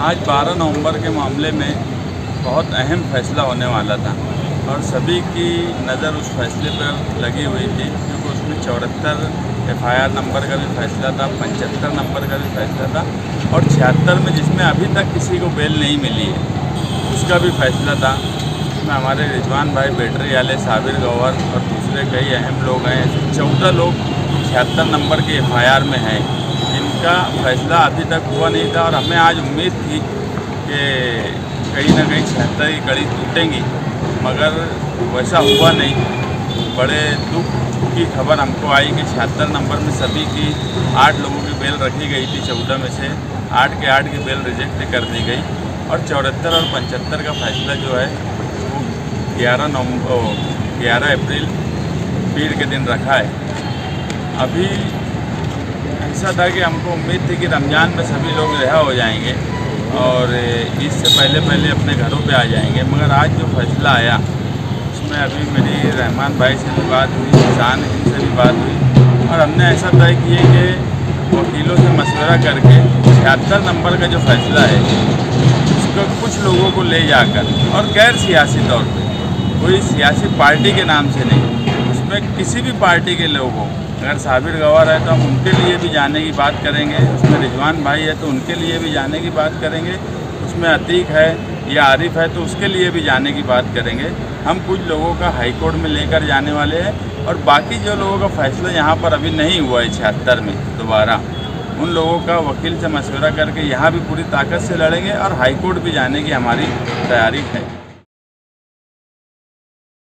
आज 12 नवंबर के मामले में बहुत अहम फैसला होने वाला था और सभी की नज़र उस फैसले पर लगी हुई थी, क्योंकि उसमें 74 FIR नंबर का भी फैसला था, 75 नंबर का भी फैसला था और 76 में जिसमें अभी तक किसी को बेल नहीं मिली है उसका भी फैसला था। इसमें हमारे रिजवान भाई बैटरी वाले, साबिर गौहर और दूसरे कई अहम लोग हैं। ऐसे 14 लोग 76 नंबर के FIR में हैं जिनका फैसला अभी तक हुआ नहीं था और हमें आज उम्मीद थी कि कहीं ना कहीं 76 की कड़ी टूटेंगी, मगर वैसा हुआ नहीं। बड़े दुख की खबर हमको आई कि 76 नंबर में सभी की 8 लोगों की बेल रखी गई थी। 14 में से 8 के 8 की बेल रिजेक्ट कर दी गई और 74 और 75 का फैसला जो है वो 11 अप्रैल पीर के दिन रखा है। अभी ऐसा था कि हमको उम्मीद थी कि रमज़ान में सभी लोग रिहा हो जाएंगे और ईद से पहले अपने घरों पे आ जाएंगे, मगर आज जो फैसला आया उसमें अभी मेरी रहमान भाई से भी बात हुई, किसान हिंद से भी बात हुई और हमने ऐसा तय किए कि वकीलों से मशवरा करके 76 नंबर का जो फैसला है उसको कुछ लोगों को ले जाकर, और गैर सियासी तौर पे, कोई सियासी पार्टी के नाम से नहीं, उसमें किसी भी पार्टी के लोग हों, अगर साबिर गौहर है तो हम उनके लिए भी जाने की बात करेंगे, उसमें रिजवान भाई है तो उनके लिए भी जाने की बात करेंगे, उसमें अतीक है या आरिफ है तो उसके लिए भी जाने की बात करेंगे। हम कुछ लोगों का हाई कोर्ट में लेकर जाने वाले हैं और बाकी जो लोगों का फैसला यहाँ पर अभी नहीं हुआ है 76 में दोबारा, उन लोगों का वकील से मशवरा करके यहाँ भी पूरी ताकत से लड़ेंगे और हाई कोर्ट भी जाने की हमारी तैयारी है।